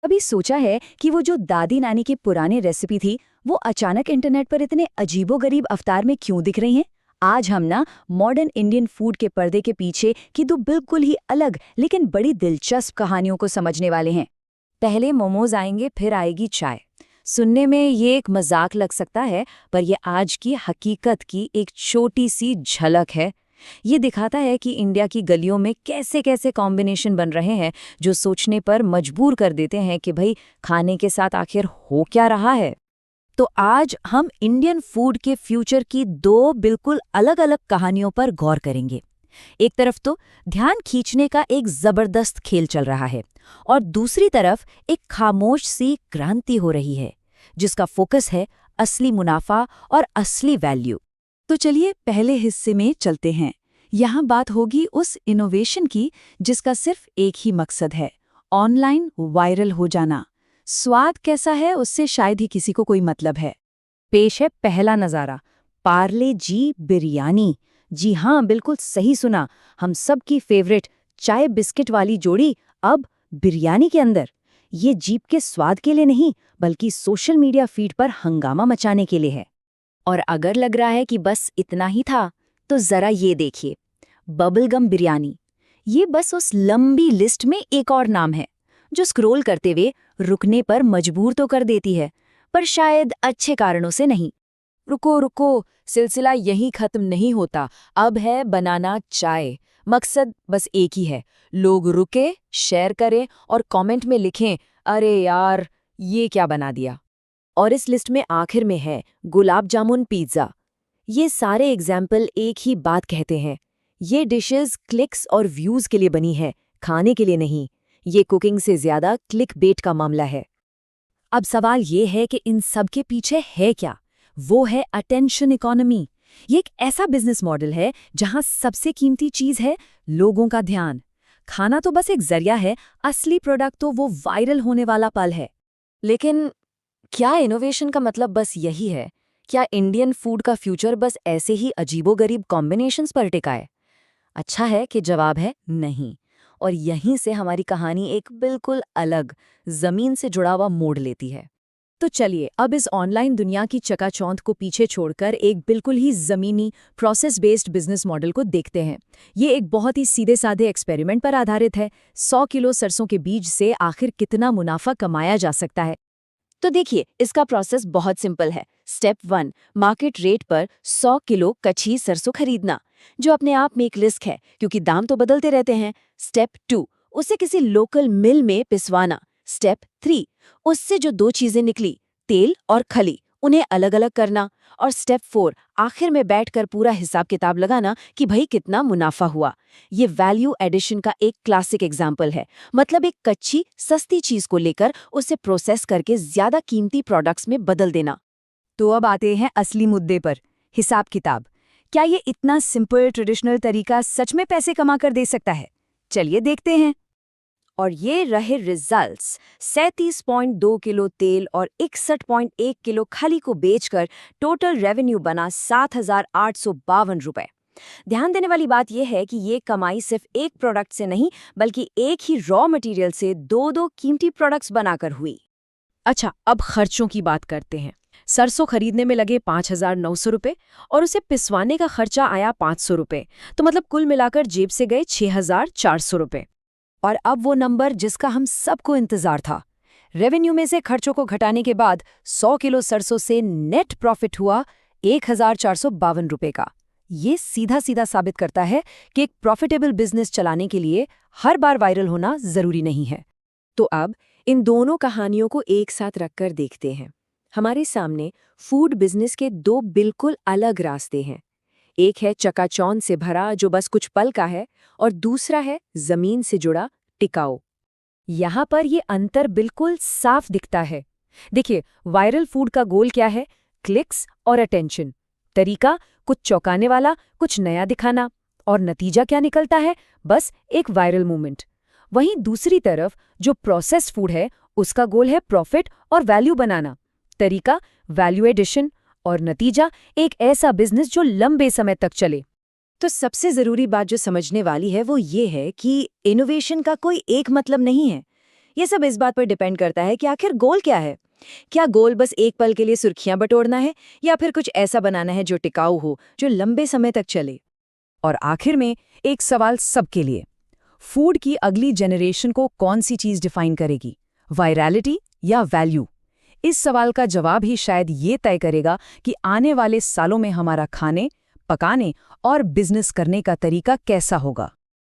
कभी सोचा है कि वो जो दादी नानी की पुरानी रेसिपी थी वो अचानक इंटरनेट पर इतने अजीबोगरीब अवतार में क्यों दिख रही हैं? आज हम ना मॉडर्न इंडियन फूड के पर्दे के पीछे की दो बिल्कुल ही अलग लेकिन बड़ी दिलचस्प कहानियों को समझने वाले हैं। पहले मोमोज आएंगे, फिर आएगी चाय। सुनने में ये एक मजाक लग सकता है, पर ये आज की हकीकत की एक छोटी सी झलक है। ये दिखाता है कि इंडिया की गलियों में कैसे कैसे कॉम्बिनेशन बन रहे हैं जो सोचने पर मजबूर कर देते हैं कि भाई खाने के साथ आखिर हो क्या रहा है। तो आज हम इंडियन फूड के फ्यूचर की दो बिल्कुल अलग अलग कहानियों पर गौर करेंगे। एक तरफ तो ध्यान खींचने का एक जबरदस्त खेल चल रहा है और दूसरी तरफ एक खामोश सी क्रांति हो रही है जिसका फोकस है असली मुनाफा और असली वैल्यू। तो चलिए पहले हिस्से में चलते हैं। यहाँ बात होगी उस इनोवेशन की जिसका सिर्फ एक ही मकसद है, ऑनलाइन वायरल हो जाना। स्वाद कैसा है उससे शायद ही किसी को कोई मतलब है। पेश है पहला नज़ारा, पार्ले जी बिरयानी। जी हाँ, बिल्कुल सही सुना। हम सब की फेवरेट चाय बिस्किट वाली जोड़ी अब बिरयानी के अंदर। ये जीभ के स्वाद के लिए नहीं बल्कि सोशल मीडिया फीड पर हंगामा मचाने के लिए है। और अगर लग रहा है कि बस इतना ही था, तो जरा ये देखिए, बबल गम बिरयानी। ये बस उस लंबी लिस्ट में एक और नाम है जो स्क्रॉल करते हुए रुकने पर मजबूर तो कर देती है, पर शायद अच्छे कारणों से नहीं। रुको रुको, सिलसिला यहीं खत्म नहीं होता। अब है बनाना चाय। मकसद बस एक ही है, लोग रुके, शेयर करें और कमेंट में लिखें, अरे यार ये क्या बना दिया। और इस लिस्ट में आखिर में है गुलाब जामुन पिज्ज़ा। ये सारे एग्जाम्पल एक ही बात कहते हैं, ये डिशेस क्लिक्स और व्यूज़ के लिए बनी है, खाने के लिए नहीं। ये कुकिंग से ज़्यादा क्लिक बेट का मामला है। अब सवाल ये है कि इन सब के पीछे है क्या? वो है अटेंशन इकोनॉमी। ये एक ऐसा बिजनेस मॉडल है जहां सबसे कीमती चीज़ है लोगों का ध्यान। खाना तो बस एक जरिया है, असली प्रोडक्ट तो वो वायरल होने वाला पल है। लेकिन क्या इनोवेशन का मतलब बस यही है? क्या इंडियन फूड का फ्यूचर बस ऐसे ही अजीबोगरीब कॉम्बिनेशंस पर टिका है? अच्छा है कि जवाब है नहीं। और यहीं से हमारी कहानी एक बिल्कुल अलग, जमीन से जुड़ा हुआ मोड़ लेती है। तो चलिए अब इस ऑनलाइन दुनिया की चकाचौंध को पीछे छोड़कर एक बिल्कुल ही ज़मीनी प्रोसेस बेस्ड बिजनेस मॉडल को देखते हैं। ये एक बहुत ही सीधे साधे एक्सपेरिमेंट पर आधारित है। 100 किलो सरसों के बीज से आखिर कितना मुनाफा कमाया जा सकता है। तो देखिए, इसका प्रोसेस बहुत सिंपल है। स्टेप 1, मार्केट रेट पर 100 किलो कच्ची सरसों खरीदना, जो अपने आप में एक रिस्क है क्योंकि दाम तो बदलते रहते हैं। स्टेप 2, उसे किसी लोकल मिल में पिसवाना। स्टेप 3, उससे जो दो चीजें निकली, तेल और खली, उन्हें अलग अलग करना। और स्टेप 4, आखिर में बैठकर पूरा हिसाब किताब लगाना कि भाई कितना मुनाफा हुआ। ये वैल्यू एडिशन का एक क्लासिक एग्जाम्पल है। मतलब एक कच्ची सस्ती चीज को लेकर उसे प्रोसेस करके ज्यादा कीमती प्रोडक्ट्स में बदल देना। तो अब आते हैं असली मुद्दे पर, हिसाब किताब। क्या ये इतना सिंपल ट्रेडिशनल तरीका सच में पैसे कमा कर दे सकता है? चलिए देखते हैं। और ये रहे रिजल्ट्स। 37.2 किलो तेल और 61.1 किलो खली को बेचकर टोटल रेवेन्यू बना 7,852 रुपए। ध्यान देने वाली बात यह है कि ये कमाई सिर्फ एक प्रोडक्ट से नहीं बल्कि एक ही रॉ मटेरियल से दो दो कीमती प्रोडक्ट्स बनाकर हुई। अच्छा, अब खर्चों की बात करते हैं। सरसों खरीदने में लगे 5,900 रुपए और उसे पिसवाने का खर्चा आया 500 रुपए। तो मतलब कुल मिलाकर जेब से गए 6,400 रुपए। और अब वो नंबर जिसका हम सबको इंतजार था। रेवेन्यू में से खर्चों को घटाने के बाद 100 किलो सरसों से नेट प्रॉफिट हुआ 1,452 रुपए का। ये सीधा सीधा साबित करता है कि एक प्रॉफिटेबल बिजनेस चलाने के लिए हर बार वायरल होना जरूरी नहीं है। तो अब इन दोनों कहानियों को एक साथ रखकर देखते हैं। हमारे सामने फूड बिजनेस के दो बिल्कुल अलग रास्ते हैं। एक है चकाचौंध से भरा जो बस कुछ पल का है, और दूसरा है जमीन से जुड़ा, टिकाऊ। यहाँ पर ये अंतर बिल्कुल साफ दिखता है। देखिए, वायरल फूड का गोल क्या है? क्लिक्स और अटेंशन। तरीका कुछ चौंकाने वाला, कुछ नया दिखाना, और नतीजा क्या निकलता है? बस एक वायरल मूवमेंट। वहीं दूसरी तरफ जो प्रोसेस्ड फूड है उसका गोल है प्रॉफिट और वैल्यू बनाना। तरीका वैल्यू एडिशन, और नतीजा एक ऐसा बिजनेस जो लंबे समय तक चले। तो सबसे जरूरी बात जो समझने वाली है वो ये है कि इनोवेशन का कोई एक मतलब नहीं है। ये सब इस बात पर डिपेंड करता है कि आखिर गोल क्या है। क्या गोल बस एक पल के लिए सुर्खियां बटोरना है, या फिर कुछ ऐसा बनाना है जो टिकाऊ हो, जो लंबे समय तक चले। और आखिर में एक सवाल सबके लिए, फूड की अगली जनरेशन को कौन सी चीज डिफाइन करेगी, वायरलिटी या वैल्यू? इस सवाल का जवाब ही शायद ये तय करेगा कि आने वाले सालों में हमारा खाने, पकाने और बिजनेस करने का तरीका कैसा होगा।